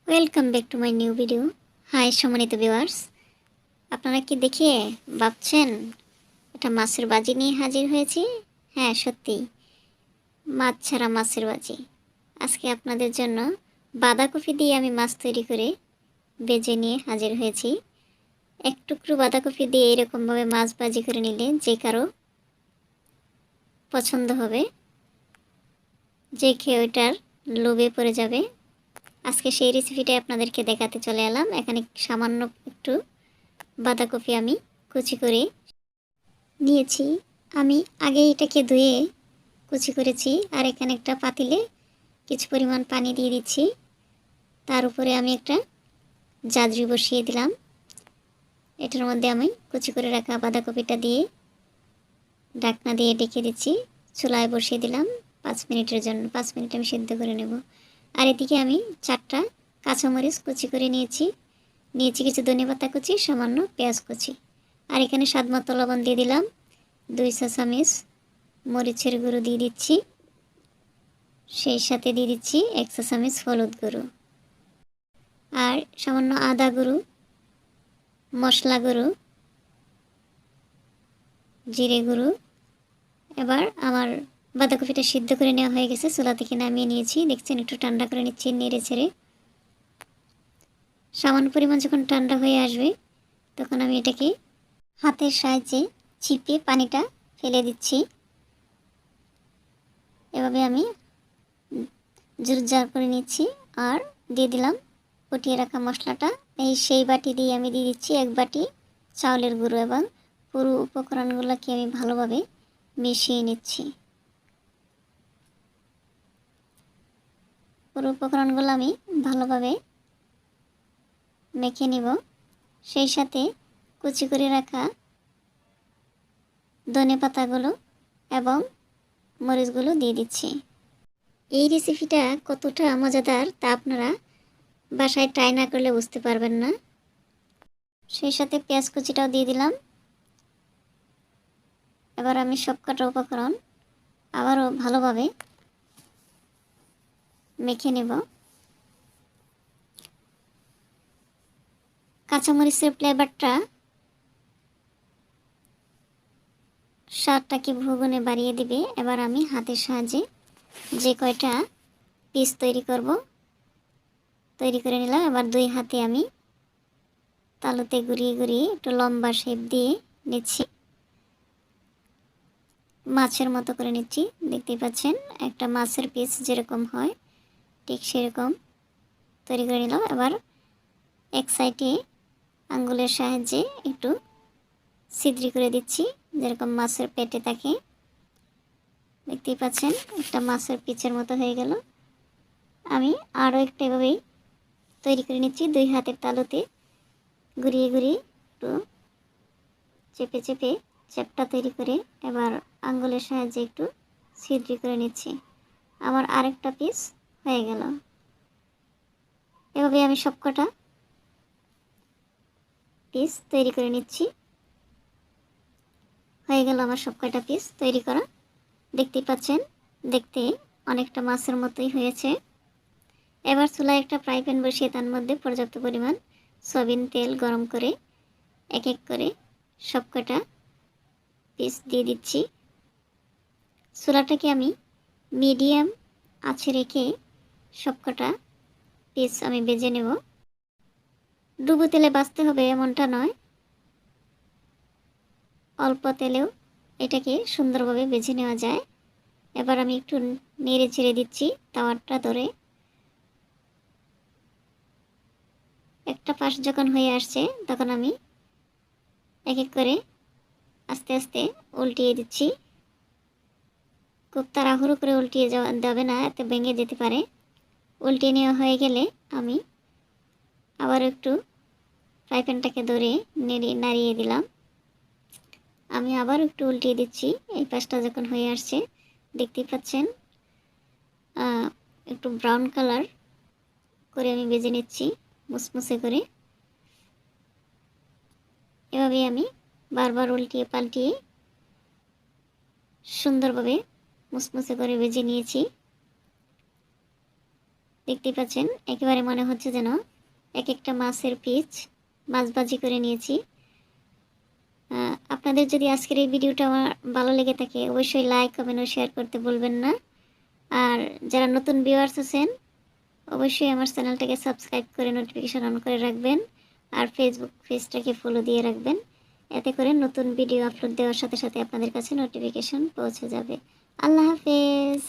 Welcome back to my new video. Hi সম্মানিত viewers, আপনারা কি দেখে ভাবছেন এটা মাছের বাজি নিয়ে হাজির হয়েছি? হ্যাঁ, সত্যি মাছ ছাড়া মাছের বাজি। আজকে আপনাদের জন্য বাঁধাকপি দিয়ে আমি মাছ তৈরি করে ভেজে নিয়ে হাজির হয়েছি। এক টুকরো বাঁধাকপি দিয়ে এরকমভাবে মাছ ভাজি করে নিলে যে কারো পছন্দ হবে, যে খেয়ে ওইটার লোভে পড়ে যাবে। আজকে সেই রেসিপিটাই আপনাদেরকে দেখাতে চলে এলাম। এখানে সামান্য একটু বাঁধাকপি আমি কুচি করে নিয়েছি। আমি আগে এটাকে ধুয়ে কুচি করেছি। আর এখানে একটা পাতিলে কিছু পরিমাণ পানি দিয়ে দিচ্ছি। তার উপরে আমি একটা জাজরি বসিয়ে দিলাম। এটার মধ্যে আমি কুচি করে রাখা বাঁধাকপিটা দিয়ে ঢাকনা দিয়ে ঢেকে দিচ্ছি। চুলায় বসিয়ে দিলাম 5 মিনিটের জন্য। 5 মিনিট আমি সিদ্ধ করে নেব। আর এদিকে আমি 4টা কাঁচামরিচ কুচি করে নিয়েছি কিছু ধনেপাতা কুচি, সামান্য পেঁয়াজ কুচি। আর এখানে স্বাদমতো লবণ দিয়ে দিলাম। 2 চা চামচ মরিচের গুঁড়ো দিয়ে দিচ্ছি। সেই সাথে দিয়ে দিচ্ছি 1 চা চামচ হলুদ গুঁড়ো আর সামান্য আদা গুঁড়ো, মশলা গুঁড়ো, জিরে গুঁড়ো। এবার আমার বাঁধাকপিটা সিদ্ধ করে নেওয়া হয়ে গেছে। চুলা থেকে নামিয়ে নিয়েছি। দেখছেন, একটু ঠান্ডা করে নিচ্ছি নেড়ে ছেড়ে। সামান্য পরিমাণ যখন ঠান্ডা হয়ে আসবে তখন আমি এটাকে হাতের সাহায্যে চিপে পানিটা ফেলে দিচ্ছি। এভাবে আমি জুরজার করে নিচ্ছি। আর দিয়ে দিলাম ফুটিয়ে রাখা মশলাটা। সেই বাটি দিয়ে আমি দিয়ে দিচ্ছি 1 বাটি চাউলের গুঁড়ো এবং পুরো উপকরণগুলোকে আমি ভালোভাবে মিশিয়ে নিচ্ছি। পুরো উপকরণগুলো আমি ভালোভাবে মেখে নিব। সেই সাথে কুচি করে রাখা ধনেপাতাগুলো এবং মরিচগুলো দিয়ে দিচ্ছি। এই রেসিপিটা কতটা মজাদার তা আপনারা বাসায় ট্রাই না করলে বুঝতে পারবেন না। সেই সাথে পেঁয়াজ কুচিটাও দিয়ে দিলাম। এবার আমি সবকটা উপকরণ আবারও ভালোভাবে মেখে নেব। কাঁচামরিচের ফ্লেভারটা স্বাদটাকে বহুগুণে বাড়িয়ে দিবে। এবার আমি হাতের সাহায্যে যে কয়টা পিস তৈরি করে নিলাম। এবার 2 হাতে আমি তালুতে ঘুরিয়ে ঘুরিয়ে একটু লম্বা শেপ দিয়ে নিচ্ছি। মাছের মতো করে নিচ্ছি। দেখতেই পাচ্ছেন একটা মাছের পিস যেরকম হয় ঠিক সেরকম তৈরি করে নিলাম। এবার এক সাইডে আঙ্গুলের সাহায্যে একটু ছিদ্রি করে দিচ্ছি, যেরকম মাছের পেটে থাকে। দেখতেই পাচ্ছেন একটা মাছের পিচের মতো হয়ে গেল। আমি আরও একটা এভাবেই তৈরি করে নিচ্ছি। 2 হাতের তালুতে ঘুরিয়ে ঘুরিয়ে একটু চেপে চেপে চ্যাপটা তৈরি করে এবার আঙ্গুলের সাহায্যে একটু ছিদ্রি করে নিচ্ছি। আমার আরেকটা পিস হয়ে গেল। এভাবে আমি সবকটা পিস তৈরি করে নিচ্ছি। হয়ে গেল আমার সবকটা পিস তৈরি করা। দেখতেই পাচ্ছেন দেখতে অনেকটা মাছের মতোই হয়েছে। এবার চুলায় একটা ফ্রাই প্যান বসিয়ে তার মধ্যে পর্যাপ্ত পরিমাণ সয়াবিন তেল গরম করে এক এক করে সবকটা পিস দিয়ে দিচ্ছি। চুলাটাকে আমি মিডিয়াম আঁচে রেখে সবকটা পিস আমি ভেজে নেব। ডুবো তেলে ভাজতে হবে এমনটা নয়, অল্প তেলেও এটাকে সুন্দরভাবে ভেজে নেওয়া যায়। এবার আমি একটু নেড়ে ছেড়ে দিচ্ছি তাওয়াটা ধরে। একটা পাশ যখন হয়ে আসছে তখন আমি এক এক করে আস্তে আস্তে উল্টিয়ে দিচ্ছি। খুব তাড়াহুড়ো করে উল্টিয়ে যাবে না, এতে ভেঙে যেতে পারে। উল্টিয়ে নেওয়া হয়ে গেলে আমি আবার একটু ফ্রাই প্যানটাকে ধরে নাড়িয়ে দিলাম। আমি আবার একটু উল্টিয়ে দিচ্ছি। এই পাশটা যখন হয়ে আসছে দেখতেই পাচ্ছেন একটু ব্রাউন কালার করে আমি ভেজে নিচ্ছি মুসমুসে করে। এভাবে আমি বারবার উল্টিয়ে পাল্টিয়ে সুন্দরভাবে মুসমুসে করে ভেজে নিয়েছি। দেখতে পাচ্ছেন একেবারে মনে হচ্ছে যেন এক একটা মাছের পিস মাছ ভাজি করে নিয়েছি। আপনাদের যদি আজকের এই ভিডিওটা আমার ভালো লেগে থাকে অবশ্যই লাইক কমেন্ট ও শেয়ার করতে ভুলবেন না। আর যারা নতুন ভিউয়ার্স আছেন অবশ্যই আমার চ্যানেলটাকে সাবস্ক্রাইব করে নোটিফিকেশন অন করে রাখবেন। আর ফেসবুক পেজটাকে ফলো দিয়ে রাখবেন, এতে করে নতুন ভিডিও আপলোড দেওয়ার সাথে সাথে আপনাদের কাছে নোটিফিকেশন পৌঁছে যাবে। আল্লাহ হাফেজ।